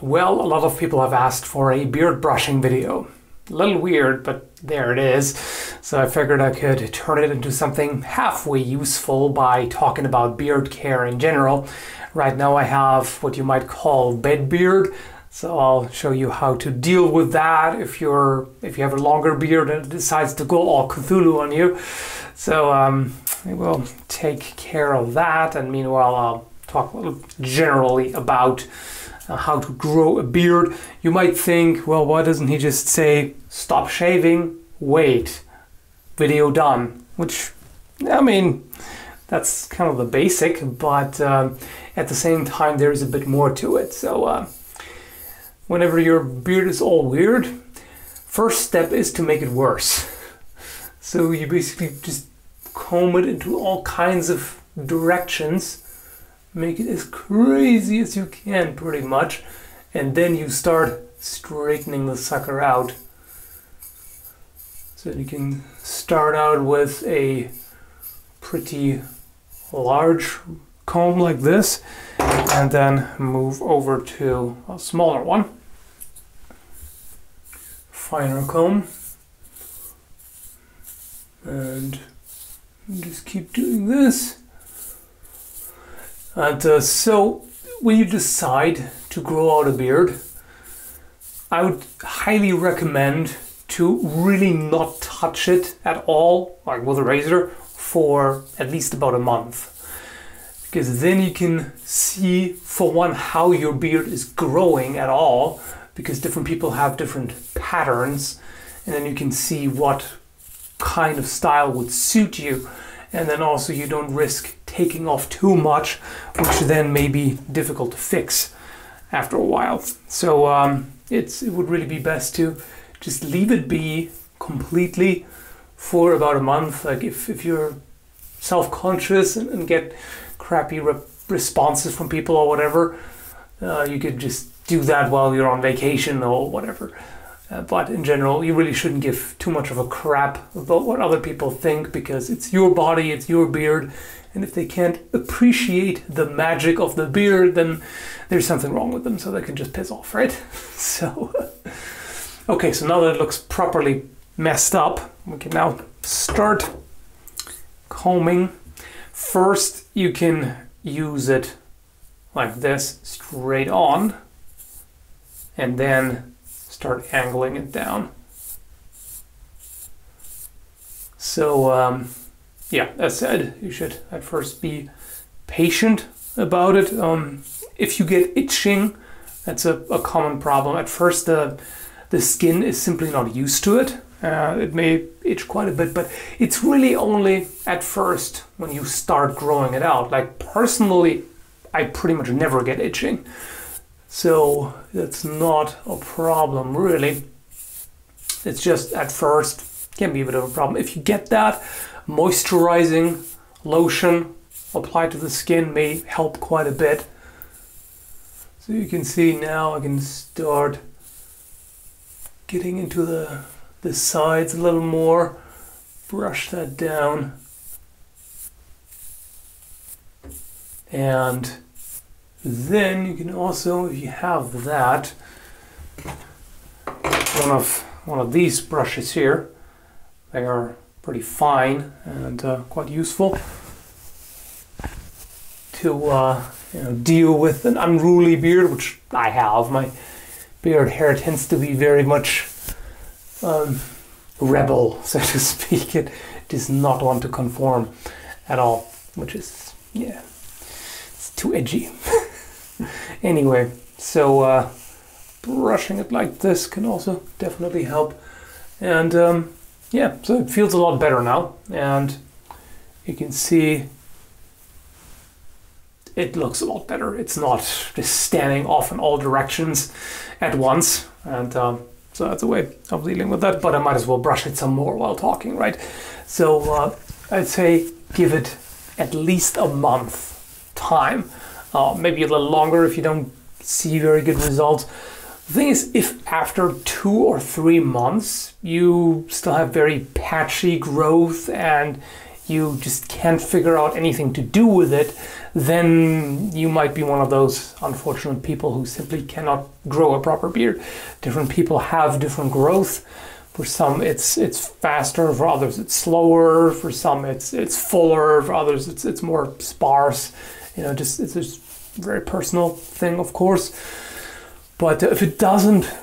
Well, a lot of people have asked for a beard brushing video. A little weird, but there it is. So I figured I could turn it into something halfway useful by talking about beard care in general. Right now I have what you might call bed beard. So I'll show you how to deal with that if you have a longer beard and it decides to go all Cthulhu on you. So I will take care of that, and meanwhile I'll talk a little generally about how to grow a beard. You might think, well, why doesn't he just say stop shaving, wait, video done? Which, I mean, that's kind of the basic, but at the same time there is a bit more to it. So whenever your beard is all weird, first step is to make it worse. So you basically just comb it into all kinds of directions, make it as crazy as you can pretty much, and then you start straightening the sucker out. So you can start out with a pretty large comb like this, and then move over to a smaller one, finer comb, and just keep doing this. And so when you decide to grow out a beard, I would highly recommend to really not touch it at all, like with a razor, for at least about a month. Because then you can see, for one, how your beard is growing at all, because different people have different patterns, and then you can see what kind of style would suit you. And then also you don't risk taking off too much, which then may be difficult to fix after a while. So it would really be best to just leave it be completely for about a month. Like if you're self-conscious and get crappy responses from people or whatever, you could just do that while you're on vacation or whatever. But in general, you really shouldn't give too much of a crap about what other people think, because it's your body, it's your beard, and if they can't appreciate the magic of the beard, then there's something wrong with them, so they can just piss off, right? So, okay, so now that it looks properly messed up, we can now start combing. First, you can use it like this, straight on, and then start angling it down. So yeah, as said, you should at first be patient about it. If you get itching, that's a common problem. At first the skin is simply not used to it. It may itch quite a bit, but it's really only at first when you start growing it out. Like personally, I pretty much never get itching. So that's not a problem really. It's just at first can be a bit of a problem. If you get that, moisturizing lotion applied to the skin may help quite a bit. So you can see now I can start getting into the sides a little more, brush that down, and then you can also, if you have that, one of these brushes here, they are pretty fine and quite useful to deal with an unruly beard, which I have. My beard hair tends to be very much rebel, so to speak. It does not want to conform at all, which is, yeah, it's too edgy. Anyway, so brushing it like this can also definitely help. And yeah, so it feels a lot better now, and you can see it looks a lot better. It's not just standing off in all directions at once, and so that's a way of dealing with that, but I might as well brush it some more while talking, right? So I'd say give it at least a month time, maybe a little longer if you don't see very good results. The thing is, if after 2 or 3 months you still have very patchy growth and you just can't figure out anything to do with it, then you might be one of those unfortunate people who simply cannot grow a proper beard. Different people have different growth. For some it's faster, for others it's slower, for some it's fuller, for others it's more sparse. You know, it's just a very personal thing, of course. But if it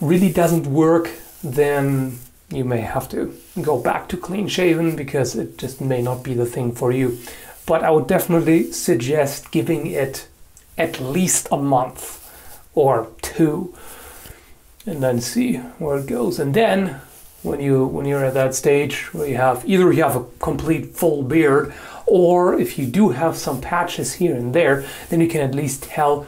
really doesn't work, then you may have to go back to clean shaven because it just may not be the thing for you. But I would definitely suggest giving it at least a month or 2 and then see where it goes. And then when you're at that stage where you have either a complete full beard, or if you do have some patches here and there, then you can at least tell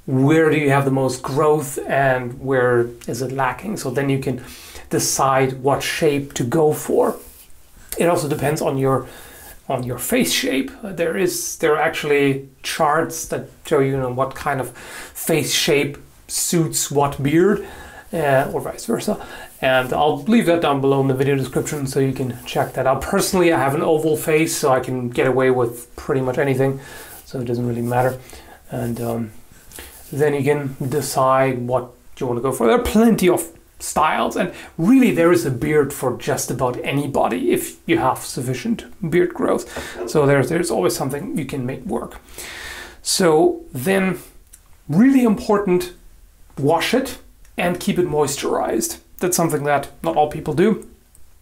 where do you have the most growth and where is it lacking. So then you can decide what shape to go for. It also depends on your face shape. There are actually charts that show you what kind of face shape suits what beard, or vice versa. And I'll leave that down below in the video description so you can check that out. Personally, I have an oval face, so I can get away with pretty much anything, so it doesn't really matter. And then you can decide what you want to go for. There are plenty of styles, and really there is a beard for just about anybody if you have sufficient beard growth. So there's always something you can make work. So then, really important, wash it and keep it moisturized. That's something that not all people do.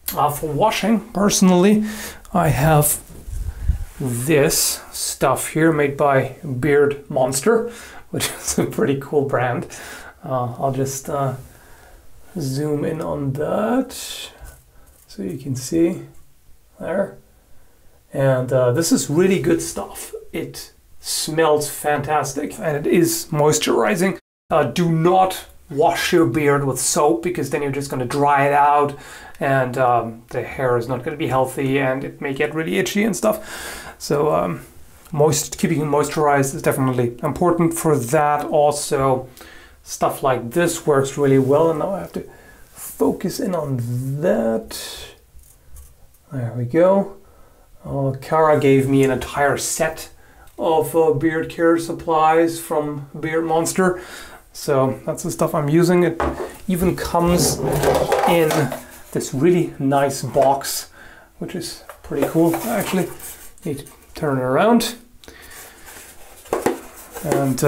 For washing, personally, I have this stuff here made by Beard Monster, which is a pretty cool brand. I'll just zoom in on that so you can see there. And this is really good stuff. It smells fantastic and it is moisturizing. Do not wash your beard with soap, because then you're just going to dry it out and the hair is not going to be healthy and it may get really itchy and stuff. So keeping it moisturized is definitely important for that. Also, stuff like this works really well, and now I have to focus in on that. There we go. Kara gave me an entire set of beard care supplies from Beard Monster. So that's the stuff I'm using. It even comes in this really nice box, which is pretty cool. I actually need to turn it around. And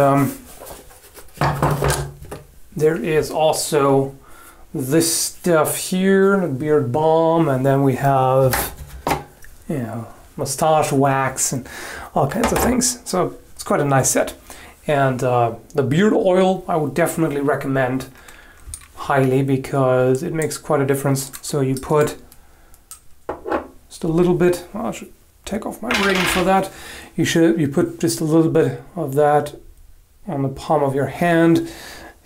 there is also this stuff here, the beard balm, and then we have, mustache wax and all kinds of things. So it's quite a nice set. And the beard oil I would definitely recommend highly, because it makes quite a difference. So you put just a little bit, I should take off my ring for that. You put just a little bit of that on the palm of your hand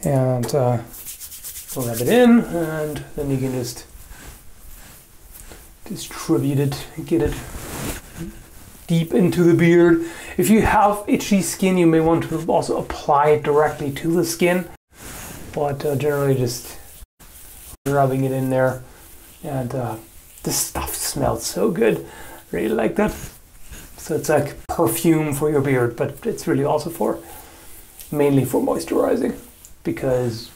and rub it in, and then you can just distribute it, get it deep into the beard. If you have itchy skin, you may want to also apply it directly to the skin, but generally just rubbing it in there. And this stuff smells so good, really like that. So it's like perfume for your beard, but it's really also mainly for moisturizing, because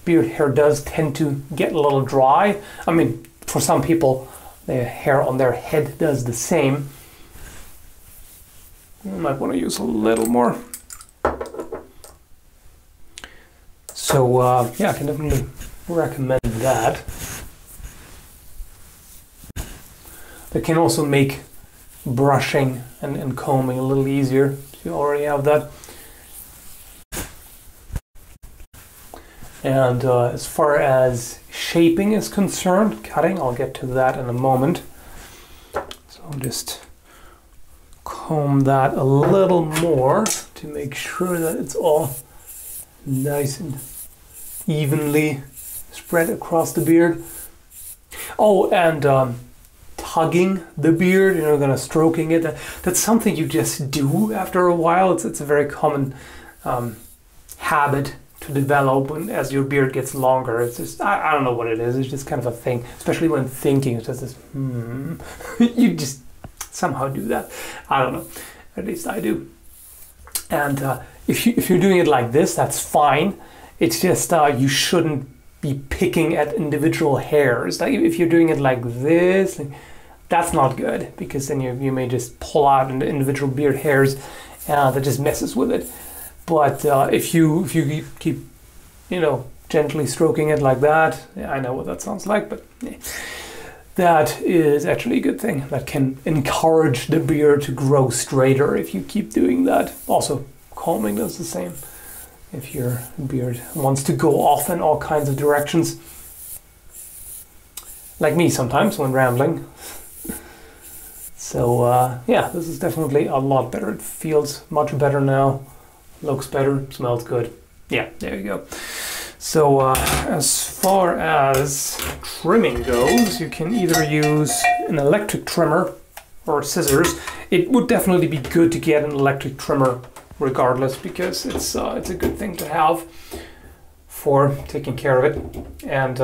beard hair does tend to get a little dry. I mean, for some people, the hair on their head does the same. You might want to use a little more. So yeah, I can definitely recommend that. That can also make brushing and combing a little easier if you already have that. And as far as shaping is concerned, cutting, I'll get to that in a moment. So I'll just comb that a little more to make sure that it's all nice and evenly spread across the beard. Oh, and tugging the beard, kind of stroking it. That's something you just do after a while. It's a very common habit to develop as your beard gets longer. It's just, I don't know what it is. It's just kind of a thing, especially when thinking. It's just this, you just somehow do that. I don't know. At least I do. And if you're doing it like this, that's fine. It's just you shouldn't be picking at individual hairs. Like if you're doing it like this, that's not good, because then you may just pull out individual beard hairs, that just messes with it. But if you keep, you know, gently stroking it like that, yeah, I know what that sounds like, but yeah, that is actually a good thing. That can encourage the beard to grow straighter if you keep doing that. Also, combing does the same. If your beard wants to go off in all kinds of directions, like me sometimes when rambling. So yeah, this is definitely a lot better. It feels much better now, looks better, smells good. Yeah, there you go. So as far as trimming goes, you can either use an electric trimmer or scissors. It would definitely be good to get an electric trimmer regardless, because it's a good thing to have for taking care of it. And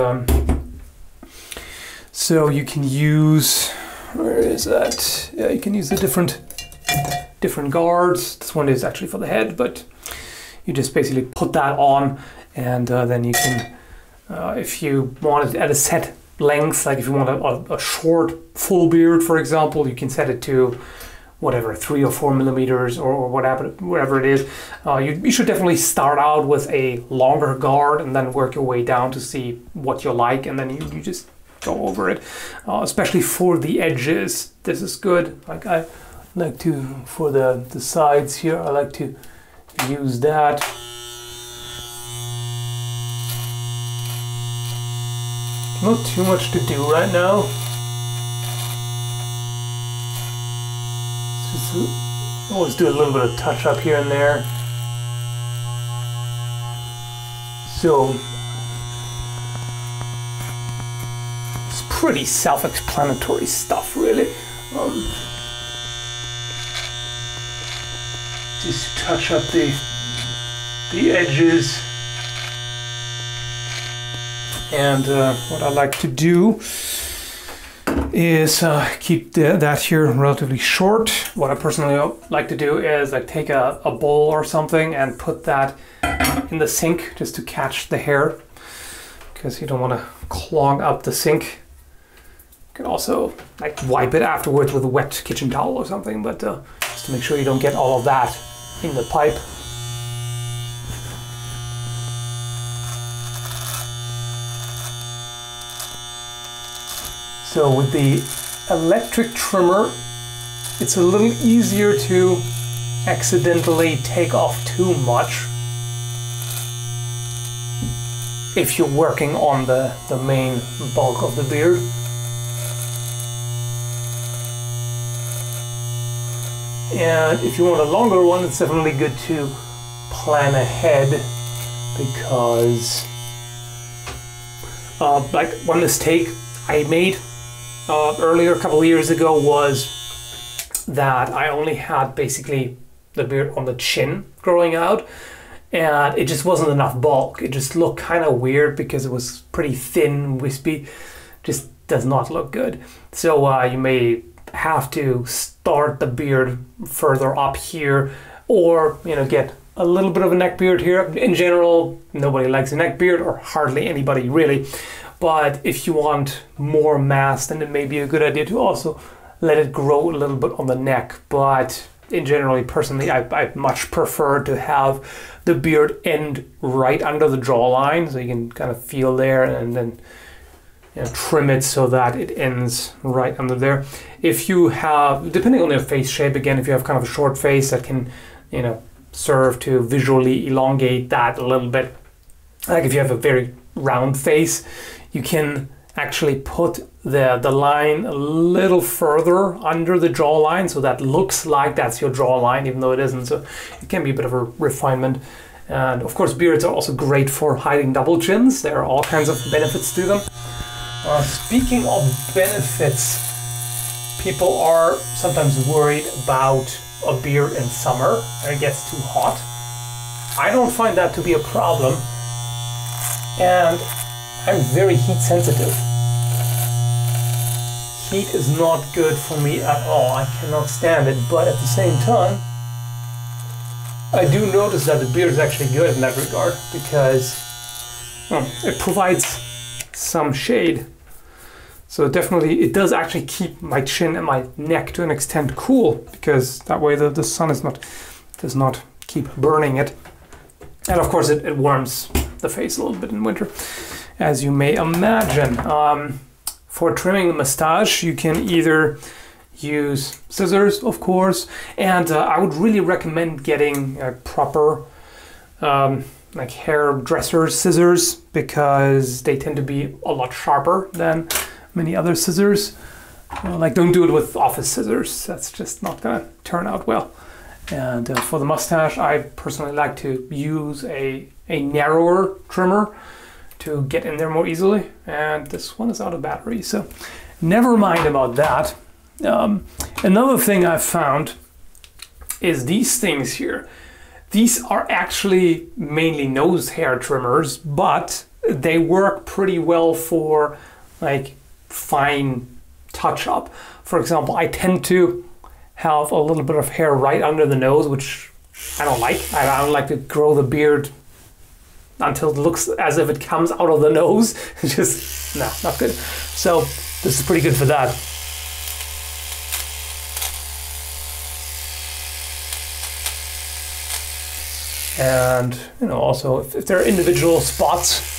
so you can use, where is that? Yeah, you can use the different guards. This one is actually for the head, but you just basically put that on, and then you can, if you want it at a set length, like if you want a short full beard, for example, you can set it to whatever, 3 or 4 millimeters or whatever it is. You should definitely start out with a longer guard and then work your way down to see what you like, and then you just go over it. Especially for the edges, this is good. Like I like to, for the sides here, I like to use that. Not too much to do right now. Just always do a little bit of touch up here and there. So it's pretty self-explanatory stuff, really. Just touch up the edges. And what I like to do is keep that here relatively short. What I personally like to do is like take a bowl or something and put that in the sink just to catch the hair, because you don't want to clog up the sink. You can also like wipe it afterwards with a wet kitchen towel or something, but just to make sure you don't get all of that in the pipe. So with the electric trimmer, it's a little easier to accidentally take off too much if you're working on the main bulk of the beard. And if you want a longer one, it's definitely good to plan ahead, because like one mistake I made earlier, a couple of years ago, was that I only had basically the beard on the chin growing out, and it just wasn't enough bulk. It just looked kind of weird because it was pretty thin, wispy. Just does not look good. So you may have to start the beard further up here, or get a little bit of a neck beard here. In general, nobody likes a neck beard, or hardly anybody really. But if you want more mass, then it may be a good idea to also let it grow a little bit on the neck. But in general, personally, I much prefer to have the beard end right under the jawline, so you can kind of feel there, and then trim it so that it ends right under there. If you have, depending on your face shape, again, if you have kind of a short face, that can serve to visually elongate that a little bit. Like if you have a very round face, you can actually put the line a little further under the jawline, so that looks like that's your jawline, even though it isn't. So it can be a bit of a refinement. And of course, beards are also great for hiding double chins. There are all kinds of benefits to them. Speaking of benefits, people are sometimes worried about a beard in summer when it gets too hot. I don't find that to be a problem, and I'm very heat sensitive. heat is not good for me at all. I cannot stand it, but at the same time, I do notice that the beard is actually good in that regard because it provides some shade. So definitely, it does actually keep my chin and my neck to an extent cool, because that way the sun does not keep burning it. And of course it warms the face a little bit in winter, as you may imagine. For trimming the mustache, you can either use scissors, of course, and I would really recommend getting proper like hairdresser scissors, because they tend to be a lot sharper than many other scissors. Like, don't do it with office scissors. That's just not gonna turn out well. And for the mustache, I personally like to use a narrower trimmer to get in there more easily. And this one is out of battery, so never mind about that. Another thing I've found is these things here. These are actually mainly nose hair trimmers, but they work pretty well for like fine touch-up. For example, I tend to have a little bit of hair right under the nose, which I don't like. I don't like to grow the beard until it looks as if it comes out of the nose. It's just, no, not good. So this is pretty good for that. And, you know, also if there are individual spots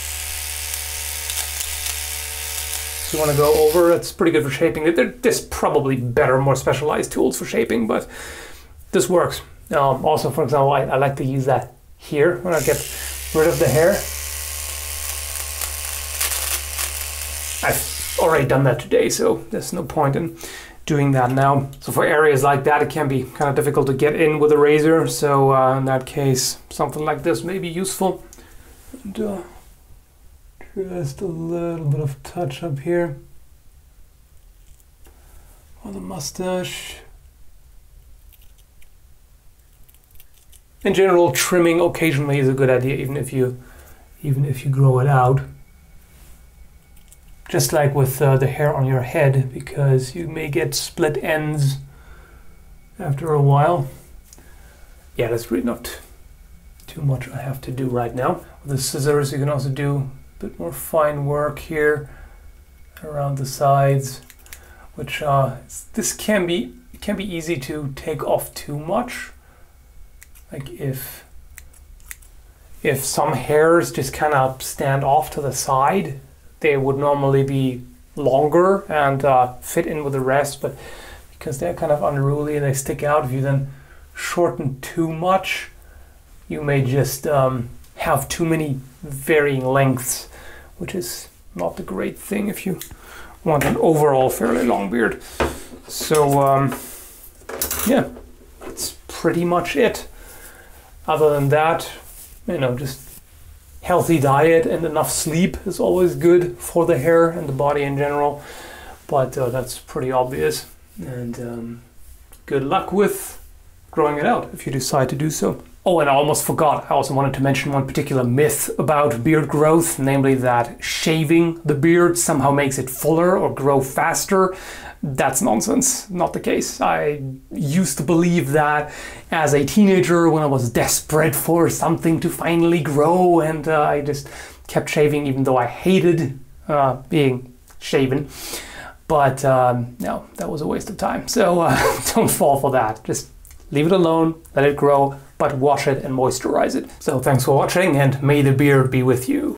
you want to go over, it's pretty good for shaping. There's probably better, more specialized tools for shaping, but this works. Also, for example, I like to use that here when I get rid of the hair. I've already done that today, so there's no point in doing that now. So for areas like that, it can be kind of difficult to get in with a razor. So in that case, something like this may be useful. And, just a little bit of touch up here on the mustache. In general, trimming occasionally is a good idea, even if you grow it out. Just like with the hair on your head, because you may get split ends after a while. Yeah, that's really not too much I have to do right now. With the scissors, you can also do bit more fine work here around the sides, which this can be easy to take off too much. Like if some hairs just kind of stand off to the side, they would normally be longer and fit in with the rest, but because they're kind of unruly and they stick out, if you then shorten too much, you may just have too many varying lengths, which is not the great thing if you want an overall fairly long beard. So yeah, that's pretty much it. Other than that, you know, just healthy diet and enough sleep is always good for the hair and the body in general, but that's pretty obvious. And good luck with growing it out if you decide to do so. Oh, and I almost forgot, I also wanted to mention one particular myth about beard growth, namely that shaving the beard somehow makes it fuller or grow faster. That's nonsense, not the case. I used to believe that as a teenager when I was desperate for something to finally grow, and I just kept shaving even though I hated being shaven. But no, that was a waste of time. So don't fall for that. Just leave it alone, let it grow, but wash it and moisturize it. So thanks for watching, and may the beard be with you.